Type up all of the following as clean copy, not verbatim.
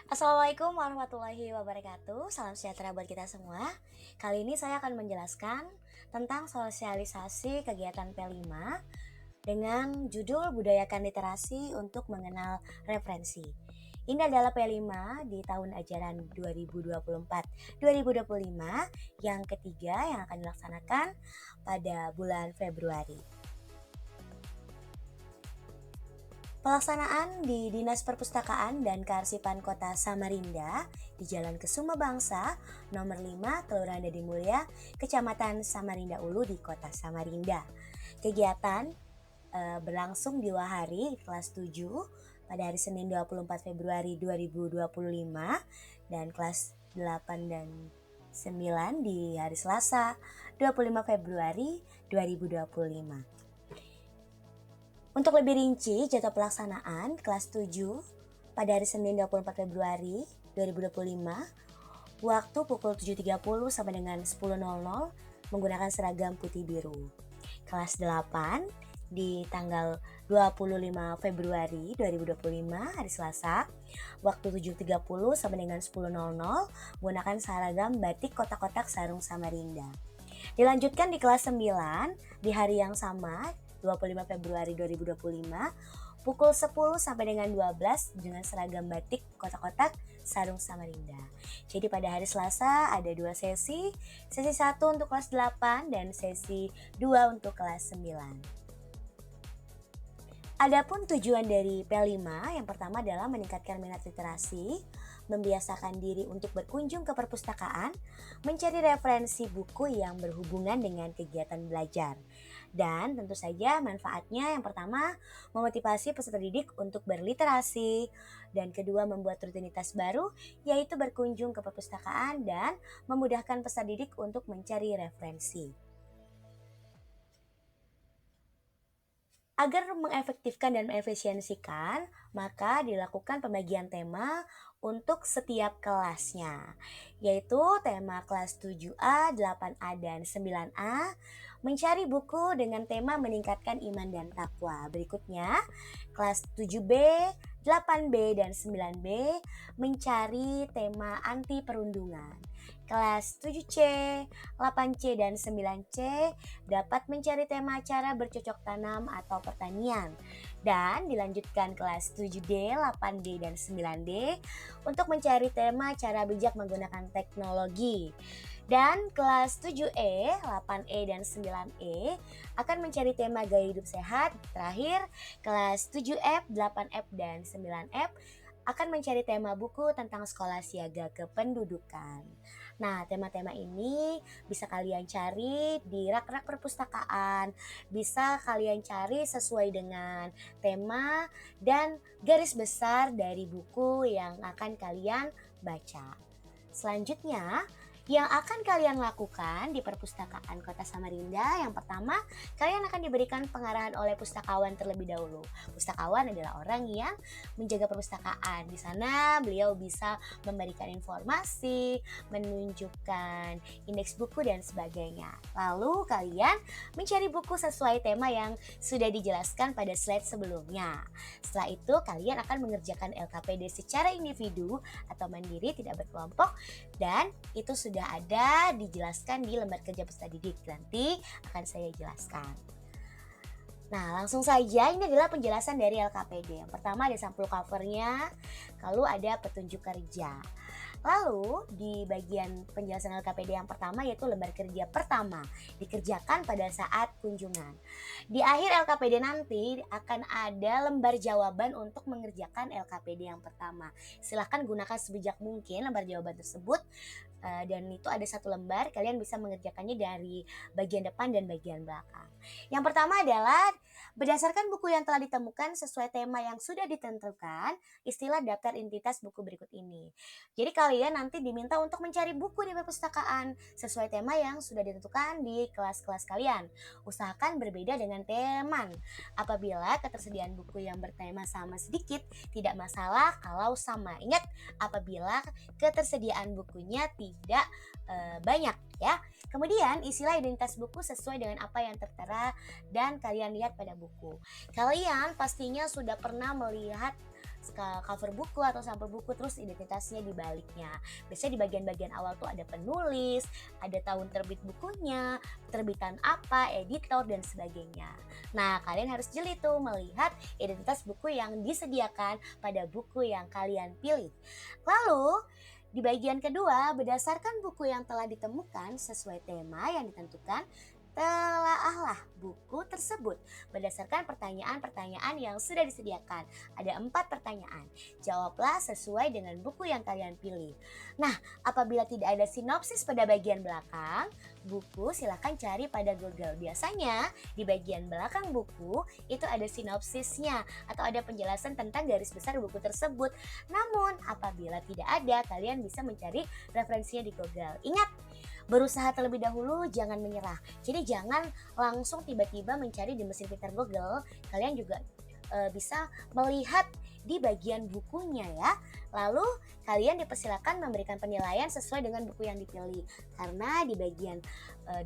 Assalamualaikum warahmatullahi wabarakatuh. Salam sejahtera buat kita semua. Kali ini saya akan menjelaskan tentang sosialisasi kegiatan P5 dengan judul Budayakan Literasi untuk Mengenal Referensi. Ini adalah P5 di tahun ajaran 2024-2025 yang ketiga yang akan dilaksanakan pada bulan Februari. Pelaksanaan di Dinas Perpustakaan dan Kearsipan Kota Samarinda di Jalan Kesuma Bangsa, nomor 5, Kelurahan Dadi Mulia, Kecamatan Samarinda Ulu di Kota Samarinda. Kegiatan berlangsung 2 hari, kelas 7 pada hari Senin 24 Februari 2025 dan kelas 8 dan 9 di hari Selasa 25 Februari 2025. Untuk lebih rinci, jadwal pelaksanaan kelas 7 pada hari Senin 24 Februari 2025, waktu pukul 7.30 sampai dengan 10.00 menggunakan seragam putih biru. Kelas 8 di tanggal 25 Februari 2025 hari Selasa, waktu 7.30 sampai dengan 10.00 menggunakan seragam batik kotak-kotak sarung Samarinda. Dilanjutkan di kelas 9 di hari yang sama 25 Februari 2025 pukul 10 sampai dengan 12 dengan seragam batik kotak-kotak sarung Samarinda. Jadi pada hari Selasa ada 2 sesi 1 untuk kelas 8 dan sesi 2 untuk kelas 9. Adapun tujuan dari P5 yang pertama adalah meningkatkan minat literasi, membiasakan diri untuk berkunjung ke perpustakaan, mencari referensi buku yang berhubungan dengan kegiatan belajar. Dan tentu saja manfaatnya yang pertama memotivasi peserta didik untuk berliterasi, dan kedua membuat rutinitas baru yaitu berkunjung ke perpustakaan dan memudahkan peserta didik untuk mencari referensi. Agar mengefektifkan dan mengefisiensikan, maka dilakukan pembagian tema untuk setiap kelasnya, yaitu tema kelas 7A, 8A, dan 9A, mencari buku dengan tema meningkatkan iman dan takwa. Berikutnya, kelas 7B, 8B, dan 9B, mencari tema anti perundungan. Kelas 7C, 8C, dan 9C dapat mencari tema cara bercocok tanam atau pertanian. Dan dilanjutkan kelas 7D, 8D, dan 9D untuk mencari tema cara bijak menggunakan teknologi. Dan kelas 7E, 8E, dan 9E akan mencari tema gaya hidup sehat. Terakhir, kelas 7F, 8F, dan 9F akan mencari tema buku tentang sekolah siaga kependudukan. Nah, tema-tema ini bisa kalian cari di rak-rak perpustakaan, bisa kalian cari sesuai dengan tema dan garis besar dari buku yang akan kalian baca. Selanjutnya, yang akan kalian lakukan di perpustakaan Kota Samarinda, yang pertama, kalian akan diberikan pengarahan oleh pustakawan terlebih dahulu. Pustakawan adalah orang yang menjaga perpustakaan. Di sana beliau bisa memberikan informasi, menunjukkan indeks buku dan sebagainya. Lalu kalian mencari buku sesuai tema yang sudah dijelaskan pada slide sebelumnya. Setelah itu kalian akan mengerjakan LKPD secara individu atau mandiri, tidak berkelompok, dan itu sudah ada dijelaskan di lembar kerja peserta didik. Nanti akan saya jelaskan. Nah, langsung saja ini adalah penjelasan dari LKPD. Yang pertama ada sampul covernya, lalu ada petunjuk kerja. Lalu di bagian penjelasan LKPD yang pertama yaitu lembar kerja pertama dikerjakan pada saat kunjungan. Di akhir LKPD nanti akan ada lembar jawaban untuk mengerjakan LKPD yang pertama. Silahkan gunakan sebijak mungkin lembar jawaban tersebut, dan itu ada 1 lembar, kalian bisa mengerjakannya dari bagian depan dan bagian belakang. Yang pertama adalah berdasarkan buku yang telah ditemukan sesuai tema yang sudah ditentukan, istilah daftar identitas buku berikut ini. Jadi kalian nanti diminta untuk mencari buku di perpustakaan sesuai tema yang sudah ditentukan di kelas-kelas kalian. Usahakan berbeda dengan teman. Apabila ketersediaan buku yang bertema sama sedikit, tidak masalah kalau sama. Ingat, apabila ketersediaan bukunya tidak banyak ya. Kemudian isilah identitas buku sesuai dengan apa yang tertera dan kalian lihat pada buku. Kalian pastinya sudah pernah melihat cover buku atau sampul buku, terus identitasnya di baliknya. Biasanya di bagian-bagian awal tuh ada penulis, ada tahun terbit bukunya, terbitan apa, editor, dan sebagainya. Nah, kalian harus jeli tuh melihat identitas buku yang disediakan pada buku yang kalian pilih. Lalu, di bagian kedua, berdasarkan buku yang telah ditemukan sesuai tema yang ditentukan, telaahlah buku tersebut berdasarkan pertanyaan-pertanyaan yang sudah disediakan. Ada 4 pertanyaan. Jawablah sesuai dengan buku yang kalian pilih. Nah, apabila tidak ada sinopsis pada bagian belakang buku, silahkan cari pada Google. Biasanya di bagian belakang buku itu ada sinopsisnya atau ada penjelasan tentang garis besar buku tersebut. Namun, apabila tidak ada, kalian bisa mencari referensinya di Google. Ingat, berusaha terlebih dahulu, jangan menyerah. Jadi jangan langsung tiba-tiba mencari di mesin pintar Google. Kalian juga bisa melihat di bagian bukunya ya. Lalu kalian dipersilakan memberikan penilaian sesuai dengan buku yang dipilih. Karena di bagian 2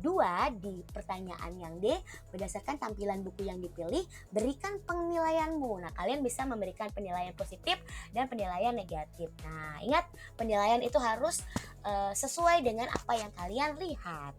di pertanyaan yang D, berdasarkan tampilan buku yang dipilih, berikan penilaianmu. Nah, kalian bisa memberikan penilaian positif dan penilaian negatif. Nah, ingat, penilaian itu harus sesuai dengan apa yang kalian lihat.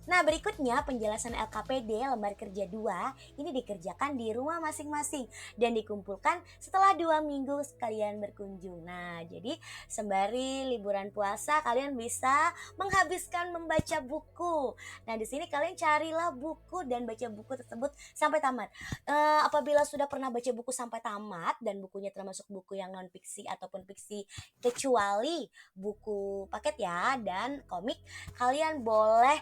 Nah, berikutnya penjelasan LKPD lembar kerja 2 ini dikerjakan di rumah masing-masing dan dikumpulkan setelah 2 minggu kalian berkunjung. Nah, jadi sembari liburan puasa kalian bisa menghabiskan membaca buku. Nah, di sini kalian carilah buku dan baca buku tersebut sampai tamat. Apabila sudah pernah baca buku sampai tamat dan bukunya termasuk buku yang non fiksi ataupun fiksi kecuali buku paket ya dan komik, kalian boleh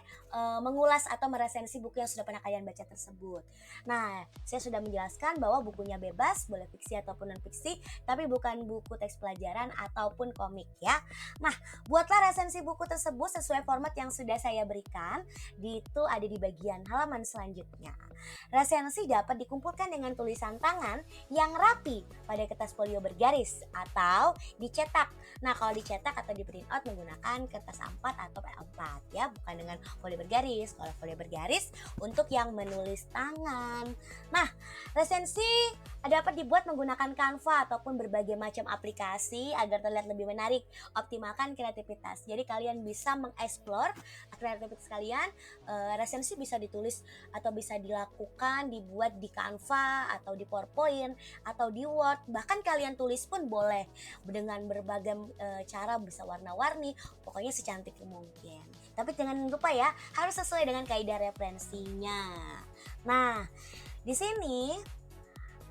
mengulas atau meresensi buku yang sudah pernah kalian baca tersebut. Nah, saya sudah menjelaskan bahwa bukunya bebas, boleh fiksi ataupun non-fiksi, tapi bukan buku teks pelajaran ataupun komik ya. Nah, buatlah resensi buku tersebut sesuai format yang sudah saya berikan. Itu ada di bagian halaman selanjutnya. Resensi dapat dikumpulkan dengan tulisan tangan yang rapi pada kertas folio bergaris atau dicetak. Nah, kalau dicetak atau di print out menggunakan kertas A4 atau P4 ya, bukan dengan folio bergaris. Kalau folio bergaris untuk yang menulis tangan. Nah, resensi dapat dibuat menggunakan Canva ataupun berbagai macam aplikasi agar terlihat lebih menarik. Optimalkan kreativitas. Jadi kalian bisa mengeksplor kreativitas kalian. Resensi bisa ditulis atau bisa dilakukan, dibuat di Canva atau di PowerPoint atau di Word. Bahkan kalian tulis pun boleh dengan berbagai cara, bisa warna-warni, pokoknya secantik mungkin. Tapi jangan lupa ya, harus sesuai dengan kaidah referensinya. Nah, di sini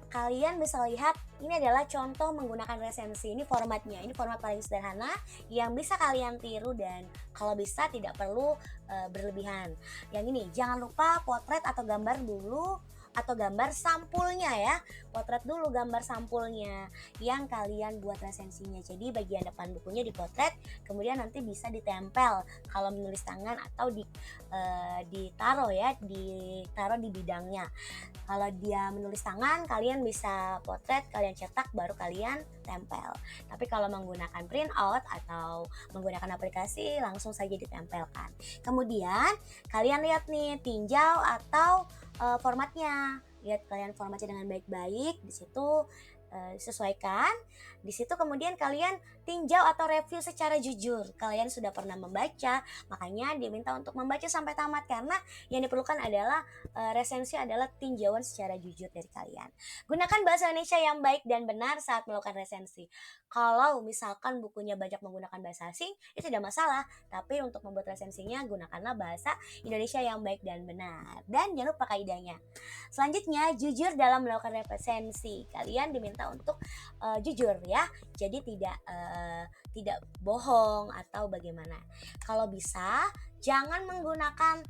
kalian bisa lihat ini adalah contoh menggunakan resensi. Ini formatnya, ini format paling sederhana yang bisa kalian tiru dan kalau bisa tidak perlu berlebihan. Yang ini jangan lupa potret atau gambar dulu atau gambar sampulnya ya. Potret dulu gambar sampulnya yang kalian buat resensinya. Jadi bagian depan bukunya dipotret, kemudian nanti bisa ditempel kalau menulis tangan atau ditaruh ya, ditaruh di bidangnya. Kalau dia menulis tangan, kalian bisa potret, kalian cetak, baru kalian tempel. Tapi kalau menggunakan print out atau menggunakan aplikasi, langsung saja ditempelkan. Kemudian kalian lihat nih tinjau atau formatnya. Lihat kalian formatnya dengan baik-baik. Di situ sesuaikan. Di situ kemudian kalian tinjau atau review secara jujur. Kalian sudah pernah membaca, makanya diminta untuk membaca sampai tamat karena yang diperlukan adalah resensi adalah tinjauan secara jujur dari kalian. Gunakan bahasa Indonesia yang baik dan benar saat melakukan resensi. Kalau misalkan bukunya banyak menggunakan bahasa asing, itu tidak masalah. Tapi untuk membuat resensinya gunakanlah bahasa Indonesia yang baik dan benar. Dan jangan lupa kaidahnya. Selanjutnya, jujur dalam melakukan resensi. Kalian diminta untuk jujur ya. Jadi tidak bohong atau bagaimana. Kalau bisa jangan menggunakan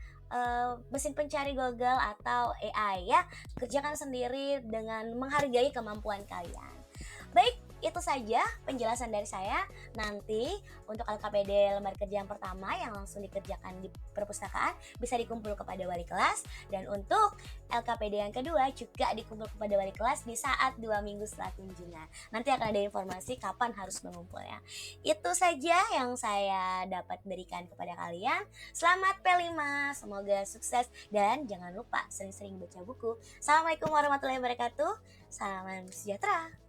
mesin pencari Google atau AI ya. Kerjakan sendiri dengan menghargai kemampuan kalian. Baik, itu saja penjelasan dari saya. Nanti untuk LKPD lembar kerja yang pertama yang langsung dikerjakan di perpustakaan bisa dikumpul kepada wali kelas, dan untuk LKPD yang kedua juga dikumpul kepada wali kelas di saat 2 minggu setelah kunjungan. Nanti akan ada informasi kapan harus mengumpulnya. Itu saja yang saya dapat berikan kepada kalian. Selamat P5, semoga sukses dan jangan lupa sering-sering baca buku. Assalamualaikum warahmatullahi wabarakatuh. Salam sejahtera.